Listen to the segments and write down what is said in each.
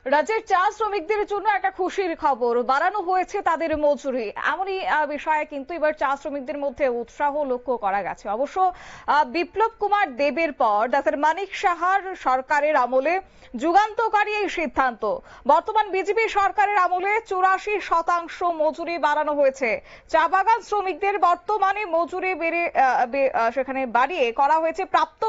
রাজ্যের চা শ্রমিকদের জন্য একটা খুশির খবর, বাড়ানো হয়েছে তাদের মজুরি। এমনই বিষয়ে কিন্তু এবার চা শ্রমিকদের মধ্যে উৎসাহ লক্ষ্য করা গেছে। অবশ্য বিপ্লব কুমার দেবের পর ডাক্তার মানিক সাহার সরকারের আমলে যুগান্তকারী এই সিদ্ধান্ত। বর্তমান বিজেপি সরকারের আমলে 84% মজুরি বাড়ানো হয়েছে। চা বাগান শ্রমিকদের বর্তমানে মজুরি সেখানে বাড়িয়ে করা হয়েছে প্রাপ্ত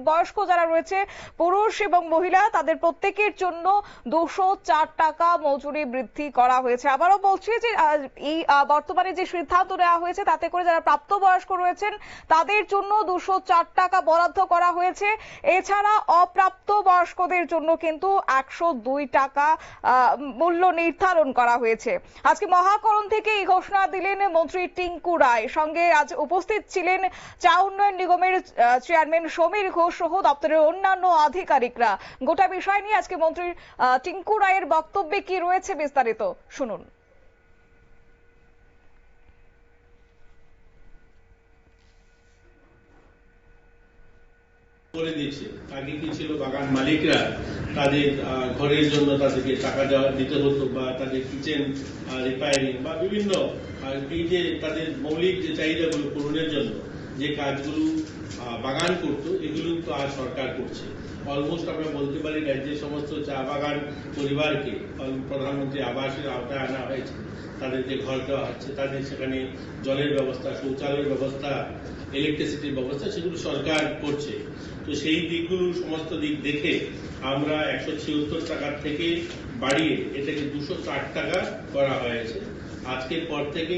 বয়স্ক যারা রয়েছে, পুরুষ এবং মহিলা, তাদের প্রত্যেকের জন্য 204 টাকা মজুরি বৃদ্ধি করা হয়েছে। আবারও বলছি যে এই বর্তমানে যে সিদ্ধান্ত নেওয়া হয়েছে তাতে করে যারা প্রাপ্তবয়স্ক রয়েছেন তাদের জন্য 204 টাকা বরাদ্দ করা হয়েছে। এছাড়া অপ্রাপ্ত বয়স্কদের জন্য কিন্তু 102 টাকা মূল্য নির্ধারণ করা হয়েছে। আজকে মহাকরণ থেকে এই ঘোষণা দিলেন মন্ত্রী টিঙ্কু রায়। সঙ্গে আজ উপস্থিত ছিলেন চা উন্নয়ন নিগমের চেয়ারম্যান সমীর ঘোষ সহ দপ্তরের অন্যান্য আধিকারিকরা। গোটা বিষয় নিয়ে আজকে মন্ত্রী টিঙ্কু রায়ের বক্তব্যে কি রয়েছে বিস্তারিত শুনুন। করে দিয়েছে। আগে কি ছিল, বাগান মালিকরা তাদের ঘরের জন্য তাদেরকে টাকা দিতে হতো, বা তাদের কিচেন রিপেয়ারিং বা বিভিন্ন এই যে তাদের মৌলিক যে চাহিদাগুলো পূরণের জন্য যে কাজগুলো বাগান করতো, এগুলো তো আজ সরকার করছে। অলমোস্ট আমরা বলতে পারি রাজ্যের সমস্ত চা বাগান পরিবারকে প্রধানমন্ত্রী আবাসের আওতায় আনা হয়েছে। তাদেরকে ঘর দেওয়া হচ্ছে, তাদের সেখানে জলের ব্যবস্থা, শৌচালয়ের ব্যবস্থা, ইলেকট্রিসিটির ব্যবস্থা, সেগুলো সরকার করছে। তো সেই দিকগুলো সমস্ত দিক দেখে আমরা 176 টাকার থেকে বাড়িয়ে এটাকে 204 টাকা করা হয়েছে। আজকের পর থেকে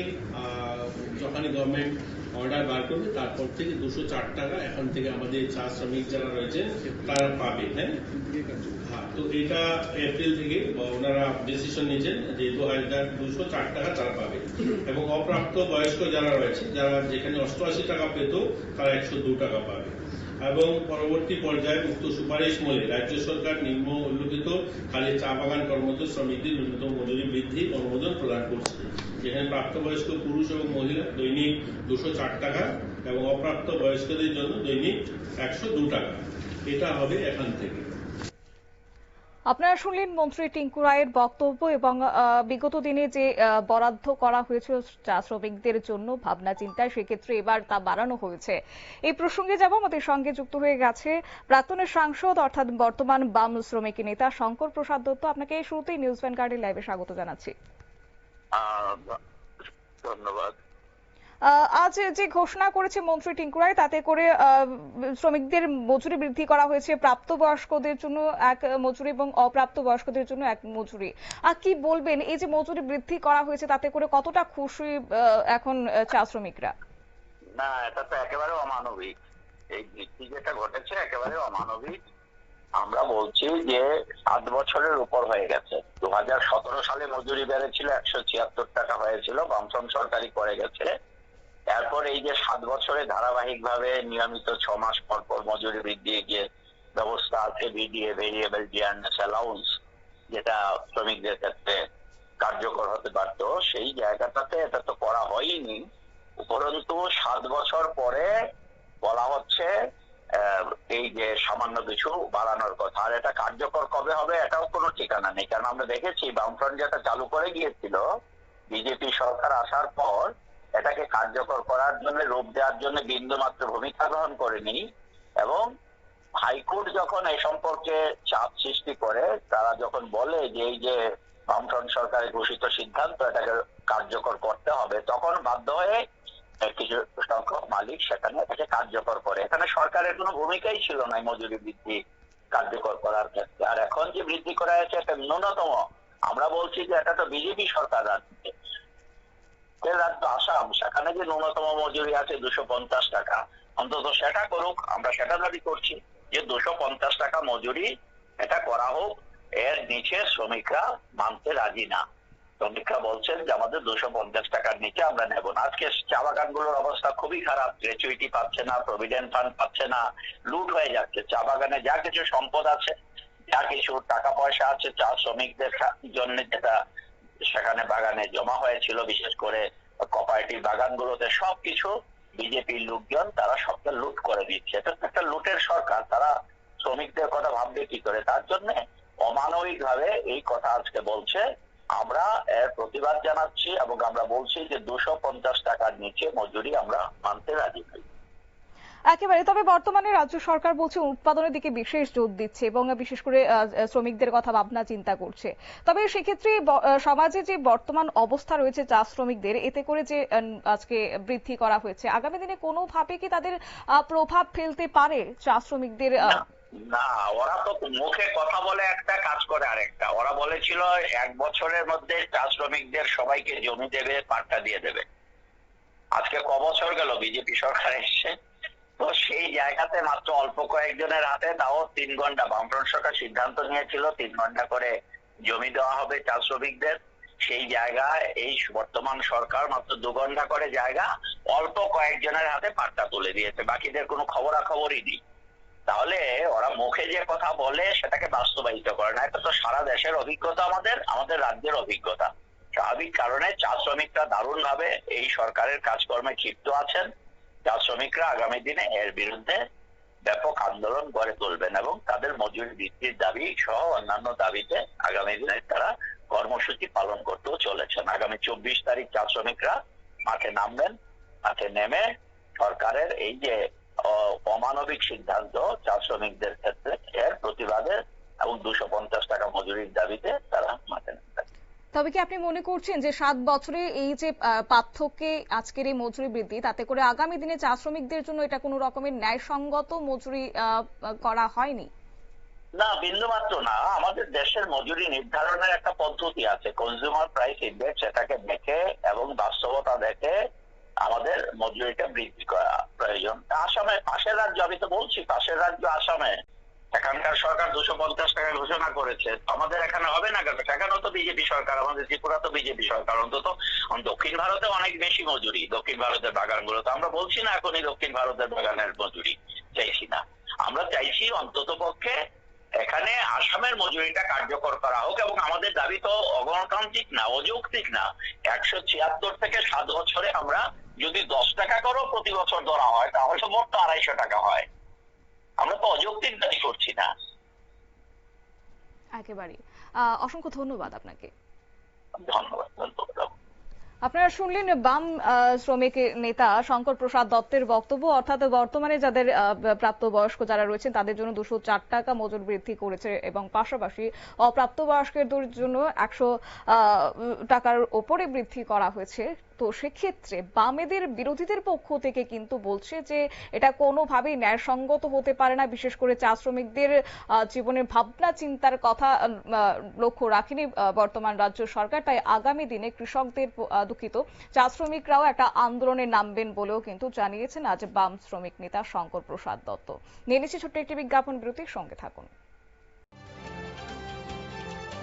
যখনই গভর্নমেন্ট অর্ডার বার করবে তারপর থেকে 204 টাকা এখন থেকে আমাদের চা শ্রমিক যারা রয়েছে তারা পাবে। হ্যাঁ, তো এটা এপ্রিল থেকে ওনারা ডিসিশন নিয়েছেন যে 204 টাকা তারা পাবে। এবং অপ্রাপ্ত বয়স্ক যারা রয়েছে, যারা যেখানে 88 টাকা পেত, তারা 102 টাকা পাবে। এবং পরবর্তী পর্যায়ে উক্ত সুপারিশ মূলে রাজ্য সরকার নিম্ন উল্লেখিত খালি চা বাগান কর্মরত শ্রমিকদের ন্যূনতম মজুরি বৃদ্ধি অনুমোদন প্রদান করছে, যেখানে প্রাপ্তবয়স্ক পুরুষ এবং মহিলা দৈনিক 204 টাকা এবং অপ্রাপ্ত বয়স্কদের জন্য দৈনিক 102 টাকা। এটা হবে এখান থেকে। আপনারা শুনলেন মন্ত্রী টিঙ্কু রায়ের বক্তব্য এবং বিগত দিনে যে বরাদ্দ করা হয়েছিল চা শ্রমিকদের জন্য ভাবনা চিন্তায়, সেক্ষেত্রে এবার তা বাড়ানো হয়েছে। এই প্রসঙ্গে যাব, আমাদের সঙ্গে যুক্ত হয়ে গেছে প্রাক্তনের সাংসদ অর্থাৎ বর্তমান বাম শ্রমিক নেতা শঙ্কর প্রসাদ দত্ত। আপনাকে শুরুতেই নিউজ ভ্যানগার্ডের লাইভে স্বাগত জানাচ্ছি। ধন্যবাদ। আজ যে ঘোষণা করেছে মন্ত্রী টিঙ্কু রায়, তাতে করে শ্রমিকদের মজুরি বৃদ্ধি করা হয়েছে, প্রাপ্তবয়স্কদের জন্য এক মজুরি এবং অপ্রাপ্ত বয়স্কদের জন্য এক মজুরি। কি বলবেন, এই যে মজুরি বৃদ্ধি করা হয়েছে তাতে করে কতটা খুশি এখন চা শ্রমিকরা? না, এটা তো একেবারে অমানবিক। এই বৃদ্ধি যেটা ঘটেছে একেবারে অমানবিক। আমরা বলছি যে 7 বছরের উপর হয়ে গেছে। 2017 সালে মজুরি বেড়েছিল, 176 টাকা হয়েছিল, বামফ্রন্ট সরকারই করে গেছে। এরপর এই যে 7 বছরে ধারাবাহিক ভাবে নিয়মিত 6 মাস পর পর মজুরি বৃদ্ধি গিয়ে ব্যবস্থা আছে, ভিডিএ, ভেরিয়েবল ডিয়ারনেস অ্যালাউন্স, যেটা শ্রমিকদের ক্ষেত্রে কার্যকর হতে পারত, সেই জায়গাটাতে এটা তো করা হয়নি। উপরন্তু 7 বছর পরে বলা হচ্ছে এই যে সামান্য কিছু বাড়ানোর কথা। আর এটা কার্যকর কবে হবে এটাও কোনো ঠিকানা নেই। কারণ আমরা দেখেছি বামফ্রন্ট যেটা চালু করে গিয়েছিল, বিজেপি সরকার আসার পর এটাকে কার্যকর করার জন্য, রূপ দেওয়ার জন্য বিন্দু মাত্র ভূমিকা গ্রহণ করেনি। এবং হাইকোর্ট যখন এই সম্পর্কে চাপ সৃষ্টি করে, তারা যখন বলে যে এই যে বামফ্রন্ট সরকারের ঘোষিত সিদ্ধান্ত এটাকে কার্যকর করতে হবে, তখন বাধ্য হয়ে কিছু সংখ্যক মালিক সেখানে এটাকে কার্যকর করে। এখানে সরকারের কোনো ভূমিকাই ছিল না মজুরি বৃদ্ধি কার্যকর করার ক্ষেত্রে। আর এখন যে বৃদ্ধি করা হয়েছে এটা ন্যূনতম। আমরা বলছি যে এটা তো বিজেপি সরকার রাজ্যে, রাজ্য আসাম, সেখানে যে ন্যূনতম মজুরি আছে 250 টাকা, অন্তত সেটা করুক। আমরা সেটা দাবি করছি যে 250 টাকা মজুরি এটা করা হোক। এর নিচে শ্রমিকরা মানতে রাজি না। শ্রমিকরা বলছেন যে আমাদের 250 টাকার নিচে আমরা নেব না। আজকে চা বাগানগুলোর অবস্থা খুবই খারাপ। গ্র্যাচুইটি পাচ্ছে না, প্রভিডেন্ট ফান্ড পাচ্ছে না, লুট হয়ে যাচ্ছে। চা বাগানে যা কিছু সম্পদ আছে, যা কিছু টাকা পয়সা আছে চা শ্রমিকদের জন্য, যেটা সেখানে বাগানে জমা হয়েছিল, বিশেষ করে কোঅপারেটিভ বাগানগুলোতে, সবকিছু বিজেপির লোকজন তারা সবটা লুট করে দিচ্ছে। এটা একটা লুটের সরকার। তারা শ্রমিকদের কথা ভাববে কি করে? তার জন্য অমানবিকভাবে এই কথা আজকে বলছে। আমরা এর প্রতিবাদ জানাচ্ছি এবং আমরা বলছি যে 250 টাকার নিচে মজুরি আমরা মানতে রাজি নই। একেবারে। তবে বর্তমানে রাজ্য সরকার বলছে উৎপাদনের দিকে বিশেষ জোর দিচ্ছে এবং বিশেষ করে শ্রমিকদের কথা ভাবনা চিন্তা করছে। তবে সেক্ষেত্রে সমাজে যে বর্তমান অবস্থা রয়েছে চা শ্রমিকদের, এতে করে যে আজকে বৃদ্ধি করা হয়েছে, আগামী দিনে কোনোভাবে কি তাদের প্রভাব ফেলতে পারে চা শ্রমিকদের? না, ওরা তো মুখে কথা বলে একটা, কাজ করে আরেকটা। ওরা বলেছিল 1 বছরের মধ্যে চা শ্রমিকদের সবাইকে জমি দেবে, পাট্টা দিয়ে দেবে। আজকে ক বছর গেল বিজেপি সরকার এসছে, তো সেই জায়গাতে মাত্র অল্প কয়েকজনের হাতে, তাও 3 ঘন্টা বামফ্রন্ট সরকার সিদ্ধান্ত নিয়েছিল 3 ঘন্টা করে জমি দেওয়া হবে চা শ্রমিকদের। সেই জায়গায় এই বর্তমান সরকার মাত্র 2 ঘন্টা করে জায়গা অল্প কয়েকজনের হাতে পাট্টা তুলে দিয়েছে, বাকিদের কোনো খবরাখবরই নেই। তাহলে ওরা মুখে যে কথা বলে সেটাকে বাস্তবায়িত করে না। এটা তো সারা দেশের অভিজ্ঞতা, আমাদের রাজ্যের অভিজ্ঞতা। স্বাভাবিক কারণে চা শ্রমিকরা দারুণ ভাবে এই সরকারের কাজকর্মে ক্ষিপ্ত আছেন। চা শ্রমিকরা আগামী দিনে এর বিরুদ্ধে ব্যাপক আন্দোলন গড়ে তুলবেন এবং তাদের মজুরি বৃদ্ধির দাবি সহ অন্যান্য দাবিতে আগামী দিনে তারা কর্মসূচি পালন করতেও চলেছেন। আগামী 24 তারিখ চা শ্রমিকরা মাঠে নামবেন। মাঠে নেমে সরকারের এই যে অমানবিক সিদ্ধান্ত চা শ্রমিকদের ক্ষেত্রে, এর প্রতিবাদে এবং 250 টাকা মজুরির দাবিতে তারা মাঠে নামবেন। তবে কি আপনি মনে করছেন যে 7 বছরে এই যে পার্থক্যে আজকের এই মজুরি বৃদ্ধি, তাতে করে আগামী দিনে চা শ্রমিকদের জন্য এটা কোনো রকমের ন্যায়সঙ্গত মজুরি করা হয়নি? না, বিন্দুমাত্র না। আমাদের দেশের মজুরি নির্ধারণের একটা পদ্ধতি আছে, কনজিউমার প্রাইস ইন্ডেক্স। সেটাকে দেখে এবং বাস্তবতা দেখে আমাদের মজুরিটা বৃদ্ধি করা প্রয়োজন। আসামে, পাশের রাজ্য, আমি তো বলছি পাশের রাজ্য আসামে এখানকার সরকার 250 টাকা ঘোষণা করেছে। আমাদের এখানে হবে না কেন? এখানেও তো বিজেপি সরকার, আমাদের ত্রিপুরা তো বিজেপি সরকার। অন্তত দক্ষিণ ভারতে অনেক বেশি মজুরি, দক্ষিণ ভারতের বাগানগুলো তো। আমরা বলছি না এখনই দক্ষিণ ভারতের বাগানের মজুরি চাইছি না, আমরা চাইছি অন্তত পক্ষে এখানে আসামের মজুরিটা কার্যকর করা হোক। এবং আমাদের দাবি তো অগণতান্ত্রিক না, অযৌক্তিক না। 176 থেকে 7 বছরে আমরা যদি 10 টাকা করো প্রতি বছর ধরা হয়, তাহলে মোট 250 টাকা হয়। আমরা তো অযৌক্তিক দাবি করছি না। একেবারে। অসংখ্য ধন্যবাদ আপনাকে। ধন্যবাদ। আপনারা শুনলেন বাম শ্রমিক নেতা শঙ্কর প্রসাদ দত্তের বক্তব্য। অর্থাৎ বর্তমানে যাদের প্রাপ্তবয়স্ক যারা রয়েছেন তাদের জন্য 204 টাকা মজুরি বৃদ্ধি করেছে এবং পাশাপাশি অপ্রাপ্তবয়স্কদের জন্য 100 টাকার ওপরে বৃদ্ধি করা হয়েছে। তো সেক্ষেত্রে বামেদের বিরোধীদের পক্ষ থেকে কিন্তু বলছে যে এটা কোনোভাবেই ন্যায়সঙ্গত হতে পারে না। বিশেষ করে চা শ্রমিকদের জীবনের ভাবনা চিন্তার কথা লক্ষ্য রাখেনি বর্তমান রাজ্য সরকার। তাই আগামী দিনে কৃষকদের, দুঃখিত, চা শ্রমিকরাও একটা আন্দোলনে নামবেন বলেও কিন্তু জানিয়েছেন আজ বাম শ্রমিক নেতা শঙ্কর প্রসাদ দত্ত। নিয়ে নিচ্ছি ছোট্ট একটি বিজ্ঞাপন বিরতির সঙ্গে থাকুন।